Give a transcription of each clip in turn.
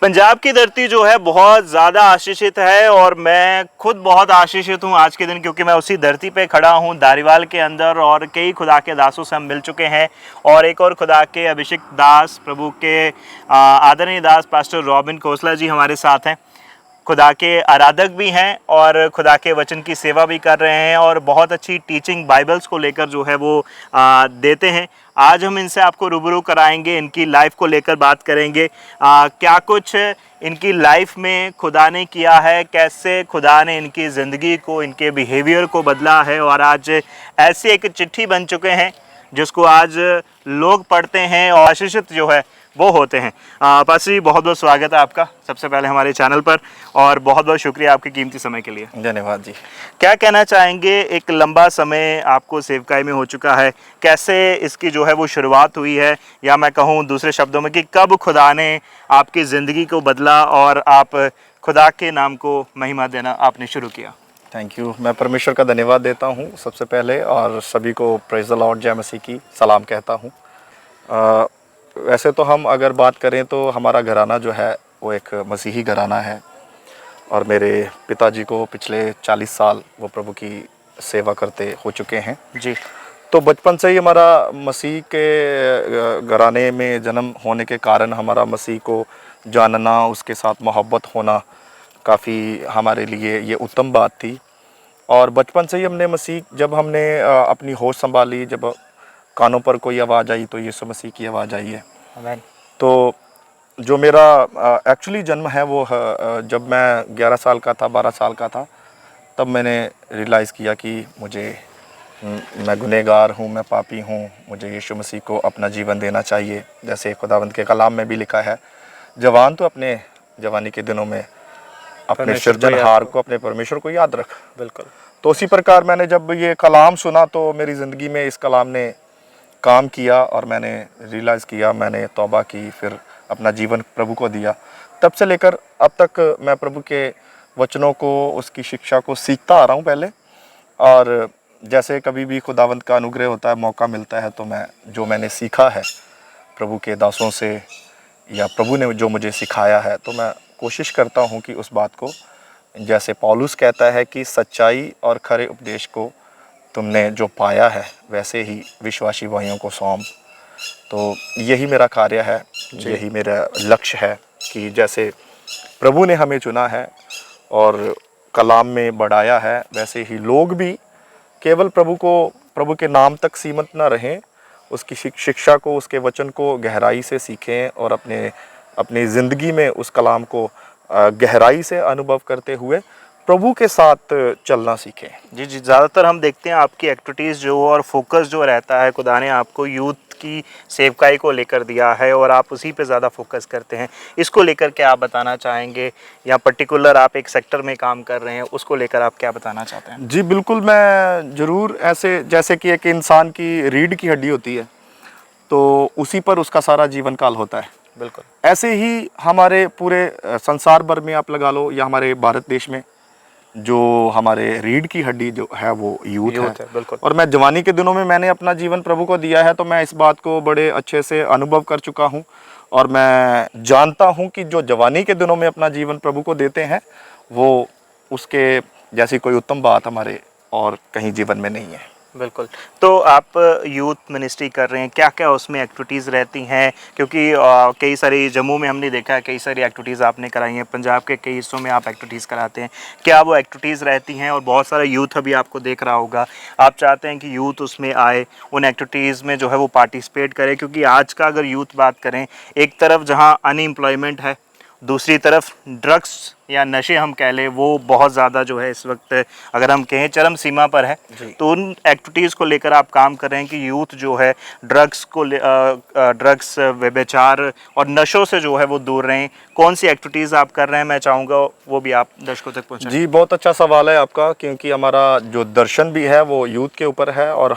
पंजाब की धरती जो है बहुत ज़्यादा आशीषित है और मैं खुद बहुत आशीषित हूँ आज के दिन, क्योंकि मैं उसी धरती पे खड़ा हूँ धारीवाल के अंदर। और कई खुदा के दासों से हम मिल चुके हैं और एक और खुदा के अभिषेक दास, प्रभु के आदरणीय दास पास्टर रॉबिन खोसला जी हमारे साथ हैं। खुदा के आराधक भी हैं और खुदा के वचन की सेवा भी कर रहे हैं और बहुत अच्छी टीचिंग बाइबल्स को लेकर जो है वो देते हैं। आज हम इनसे आपको रूबरू कराएंगे, इनकी लाइफ को लेकर बात करेंगे। क्या कुछ इनकी लाइफ में खुदा ने किया है, कैसे खुदा ने इनकी ज़िंदगी को, इनके बिहेवियर को बदला है और आज ऐसी एक चिट्ठी बन चुके हैं जिसको आज लोग पढ़ते हैं और आशीषित जो है वो होते हैं। पास्टर जी, बहुत बहुत स्वागत है आपका सबसे पहले हमारे चैनल पर और बहुत बहुत शुक्रिया आपके कीमती समय के लिए। धन्यवाद जी। क्या कहना चाहेंगे, एक लंबा समय आपको सेवकाई में हो चुका है, कैसे इसकी जो है वो शुरुआत हुई है, या मैं कहूँ दूसरे शब्दों में कि कब खुदा ने आपकी ज़िंदगी को बदला और आप खुदा के नाम को महिमा देना आपने शुरू किया? Thank you. मैं परमेश्वर का धन्यवाद देता हूँ सबसे पहले, और सभी को प्रेज़ द लॉर्ड जय मसीह की सलाम कहता हूँ। वैसे तो हम अगर बात करें तो हमारा घराना जो है वो एक मसीही घराना है और मेरे पिताजी को पिछले 40 साल वो प्रभु की सेवा करते हो चुके हैं जी। तो बचपन से ही हमारा मसीह के घराने में जन्म होने के कारण हमारा मसीह को जानना, उसके साथ मोहब्बत होना काफ़ी हमारे लिए ये उत्तम बात थी। और बचपन से ही हमने मसीह, जब हमने अपनी होश संभाली, जब कानों पर कोई आवाज़ आई तो यीशु मसीह की आवाज़ आई है। आमीन। तो जो मेरा एक्चुअली जन्म है वो जब मैं 11 साल का था, 12 साल का था, तब मैंने रियलाइज़ किया कि मैं गुनहगार हूँ, मैं पापी हूँ, मुझे यीशु मसीह को अपना जीवन देना चाहिए। जैसे खुदावंद के कलाम में भी लिखा है, जवान तो अपने जवानी के दिनों में अपने सृजनहार को, अपने परमेश्वर को याद रख। बिल्कुल। तो उसी प्रकार मैंने जब ये कलाम सुना तो मेरी ज़िंदगी में इस कलाम ने काम किया और मैंने रियलाइज़ किया, मैंने तौबा की, फिर अपना जीवन प्रभु को दिया। तब से लेकर अब तक मैं प्रभु के वचनों को, उसकी शिक्षा को सीखता आ रहा हूँ पहले। और जैसे कभी भी खुदावंत का अनुग्रह होता है, मौका मिलता है, तो मैंने सीखा है प्रभु के दासों से या प्रभु ने जो मुझे सिखाया है, तो मैं कोशिश करता हूँ कि उस बात को, जैसे पौलुस कहता है कि सच्चाई और खरे उपदेश को तुमने जो पाया है वैसे ही विश्वासी भाइयों को सौंप। तो यही मेरा कार्य है, यही मेरा लक्ष्य है कि जैसे प्रभु ने हमें चुना है और कलाम में बढ़ाया है, वैसे ही लोग भी केवल प्रभु के नाम तक सीमित ना रहें, उसकी शिक्षा को, उसके वचन को गहराई से सीखें और अपनी ज़िंदगी में उस कलाम को गहराई से अनुभव करते हुए प्रभु के साथ चलना सीखें। जी जी, ज़्यादातर हम देखते हैं आपकी एक्टिविटीज़ जो और फोकस जो रहता है, खुदा ने आपको यूथ की सेवकाई को लेकर दिया है और आप उसी पे ज़्यादा फोकस करते हैं। इसको लेकर क्या आप बताना चाहेंगे, या पर्टिकुलर आप एक सेक्टर में काम कर रहे हैं, उसको लेकर आप क्या बताना चाहते हैं? जी बिल्कुल, मैं ज़रूर, ऐसे जैसे कि एक इंसान की रीढ़ की हड्डी होती है तो उसी पर उसका सारा जीवन काल होता है, बिल्कुल ऐसे ही हमारे पूरे संसार भर में आप लगा लो, या हमारे भारत देश में जो हमारे रीढ़ की हड्डी जो है वो यूथ है। बिल्कुल। और मैं जवानी के दिनों में मैंने अपना जीवन प्रभु को दिया है, तो मैं इस बात को बड़े अच्छे से अनुभव कर चुका हूँ और मैं जानता हूँ कि जो जवानी के दिनों में अपना जीवन प्रभु को देते हैं वो उसके जैसी कोई उत्तम बात हमारे और कहीं जीवन में नहीं है। बिल्कुल। तो आप यूथ मिनिस्ट्री कर रहे हैं, क्या क्या उसमें एक्टिविटीज़ रहती हैं? क्योंकि कई सारी, जम्मू में हमने देखा है कई सारी एक्टिविटीज़ आपने कराई हैं, पंजाब के कई हिस्सों में आप एक्टिविटीज़ कराते हैं, क्या वो एक्टिविटीज़ रहती हैं? और बहुत सारा यूथ अभी आपको देख रहा होगा, आप चाहते हैं कि यूथ उसमें आए, उन एक्टिविटीज़ में जो है वो पार्टिसिपेट करे, क्योंकि आज का अगर यूथ बात करें, एक तरफ जहाँ अनएम्प्लॉयमेंट है, दूसरी तरफ ड्रग्स या नशे हम कह लें, वो बहुत ज़्यादा जो है इस वक्त, अगर हम कहें, चरम सीमा पर है। तो उन एक्टिविटीज़ को लेकर आप काम कर रहे हैं कि यूथ जो है ड्रग्स, व्यभिचार और नशों से जो है वो दूर रहें। कौन सी एक्टिविटीज़ आप कर रहे हैं, मैं चाहूँगा वो भी आप दर्शकों तक पहुँचाएं। जी बहुत अच्छा सवाल है आपका, क्योंकि हमारा जो दर्शन भी है वो यूथ के ऊपर है और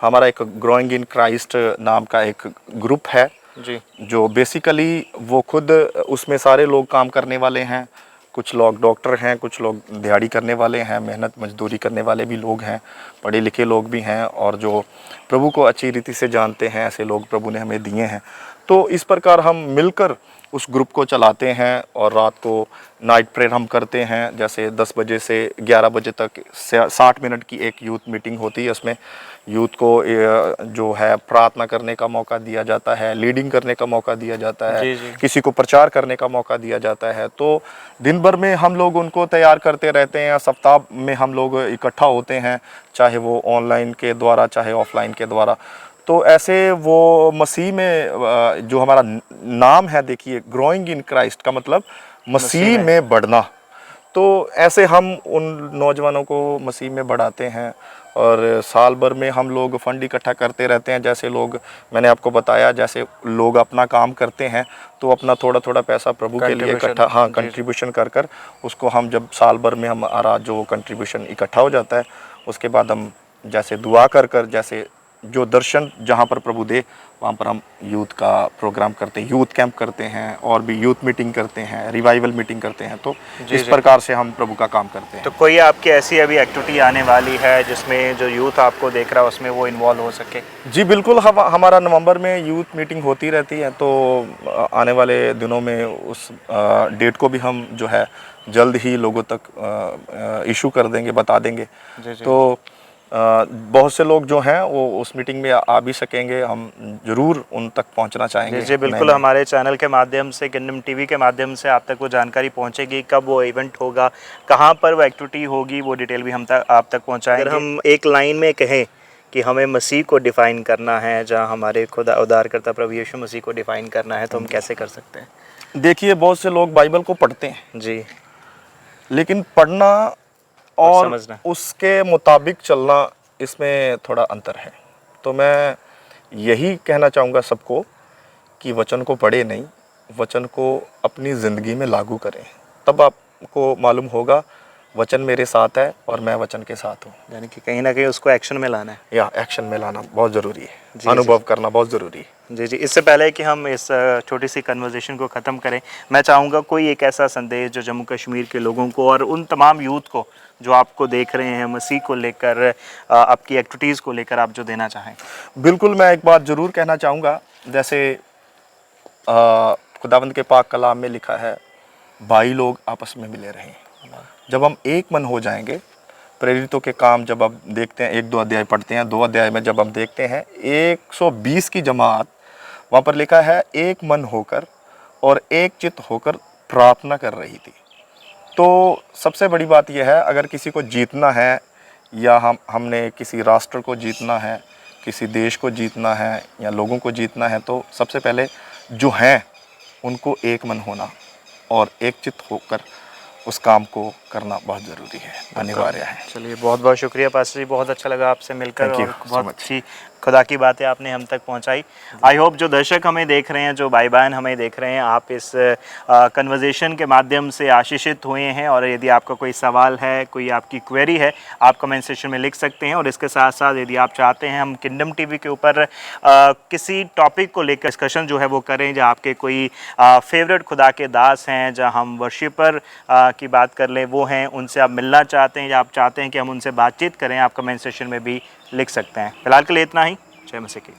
हमारा एक ग्रोइंग इन क्राइस्ट नाम का एक ग्रुप है जी, जो बेसिकली वो खुद उसमें सारे लोग काम करने वाले हैं। कुछ लोग डॉक्टर हैं, कुछ लोग दिहाड़ी करने वाले हैं, मेहनत मजदूरी करने वाले भी लोग हैं, पढ़े लिखे लोग भी हैं, और जो प्रभु को अच्छी रीति से जानते हैं, ऐसे लोग प्रभु ने हमें दिए हैं। तो इस प्रकार हम मिलकर उस ग्रुप को चलाते हैं और रात को नाइट प्रेयर हम करते हैं। जैसे 10 बजे से 11 बजे तक 60 मिनट की एक यूथ मीटिंग होती है। उसमें यूथ को जो है प्रार्थना करने का मौका दिया जाता है, लीडिंग करने का मौका दिया जाता है, किसी को प्रचार करने का मौका दिया जाता है। तो दिन भर में हम लोग उनको तैयार करते रहते हैं। सप्ताह में हम लोग इकट्ठा होते हैं, चाहे वो ऑनलाइन के द्वारा चाहे ऑफलाइन के द्वारा। तो ऐसे वो मसीह में जो हमारा नाम है, देखिए ग्रोइंग इन क्राइस्ट का मतलब मसीह में बढ़ना। तो ऐसे हम उन नौजवानों को मसीह में बढ़ाते हैं और साल भर में हम लोग फंड इकट्ठा करते रहते हैं। जैसे लोग, मैंने आपको बताया, जैसे लोग अपना काम करते हैं तो अपना थोड़ा थोड़ा पैसा प्रभु के लिए इकट्ठा, हाँ, कंट्रीब्यूशन कर कर उसको हम जब साल भर में हमारा जो कंट्रीब्यूशन इकट्ठा हो जाता है, उसके बाद हम जैसे दुआ कर कर, जैसे जो दर्शन जहाँ पर प्रभु दे वहाँ पर हम यूथ का प्रोग्राम करते हैं, यूथ कैंप करते हैं और भी यूथ मीटिंग करते हैं, रिवाइवल मीटिंग करते हैं। तो इस प्रकार से हम प्रभु का काम करते हैं। तो कोई आपकी ऐसी अभी एक्टिविटी आने वाली है जिसमें जो यूथ आपको देख रहा है उसमें वो इन्वॉल्व हो सके? जी बिल्कुल, हमारा नवंबर में यूथ मीटिंग होती रहती है। तो आने वाले दिनों में उस डेट को भी हम जो है जल्द ही लोगों तक इशू कर देंगे, बता देंगे। तो बहुत से लोग जो हैं वो उस मीटिंग में आ भी सकेंगे। हम ज़रूर उन तक पहुंचना चाहेंगे। जी बिल्कुल, हमारे चैनल के माध्यम से, किंगडम टीवी के माध्यम से आप तक वो जानकारी पहुंचेगी, कब वो इवेंट होगा, कहां पर वो एक्टिविटी होगी, वो डिटेल भी हम आप तक पहुंचाएंगे। अगर हम एक लाइन में कहें कि हमें मसीह को डिफ़ाइन करना है, जहाँ हमारे खुदा उद्धारकर्ता प्रभु यीशु मसीह को डिफ़ाइन करना है, तो हम कैसे कर सकते हैं? देखिए, बहुत से लोग बाइबल को पढ़ते हैं जी, लेकिन पढ़ना और समझना, उसके मुताबिक चलना, इसमें थोड़ा अंतर है। तो मैं यही कहना चाहूँगा सबको कि वचन को पढ़े नहीं, वचन को अपनी ज़िंदगी में लागू करें। तब आपको मालूम होगा वचन मेरे साथ है और मैं वचन के साथ हूँ। यानी कि कहीं ना कहीं उसको एक्शन में लाना है। या एक्शन में लाना बहुत ज़रूरी है, अनुभव करना बहुत ज़रूरी है। जी जी, इससे पहले कि हम इस छोटी सी कन्वर्सेशन को ख़त्म करें, मैं चाहूँगा कोई एक ऐसा संदेश जो जम्मू कश्मीर के लोगों को और उन तमाम यूथ को जो आपको देख रहे हैं मसीह को लेकर, आपकी एक्टिविटीज़ को लेकर आप जो देना चाहें। बिल्कुल, मैं एक बात ज़रूर कहना चाहूँगा। जैसे खुदावंद के पाक कलाम में लिखा है, भाई लोग आपस में मिले रहें। जब हम एक मन हो जाएंगे, प्रेरितों के काम जब आप देखते हैं, 1-2 अध्याय पढ़ते हैं, 2 अध्याय में जब हम देखते हैं 120 की जमात, वहाँ पर लिखा है एक मन होकर और एक चित्त होकर प्रार्थना कर रही थी। तो सबसे बड़ी बात यह है, अगर किसी को जीतना है या हमने किसी राष्ट्र को जीतना है, किसी देश को जीतना है या लोगों को जीतना है, तो सबसे पहले जो हैं उनको एक मन होना और एक चित्त होकर उस काम को करना बहुत ज़रूरी है, अनिवार्य है। चलिए, बहुत बहुत शुक्रिया पास्टर जी, बहुत अच्छा लगा आपसे मिलकर और बहुत so अच्छी खुदा की बातें आपने हम तक पहुंचाई। आई होप जो दर्शक हमें देख रहे हैं, जो भाई बहन हमें देख रहे हैं, आप इस कन्वर्सेशन के माध्यम से आशीषित हुए हैं। और यदि आपका कोई सवाल है, कोई आपकी क्वेरी है, आप कमेंट सेक्शन में लिख सकते हैं। और इसके साथ साथ यदि आप चाहते हैं हम किंगडम टीवी के ऊपर किसी टॉपिक को लेकर डिस्कशन जो है वो करें, जहाँ आपके कोई फेवरेट खुदा के दास हैं, जहाँ हम वर्शिपर की बात कर लें, वो हैं, उनसे आप मिलना चाहते हैं या आप चाहते हैं कि हम उनसे बातचीत करें, आप कमेंट सेक्शन में भी लिख सकते हैं। फिलहाल के लिए इतना ही। जय मसीह की।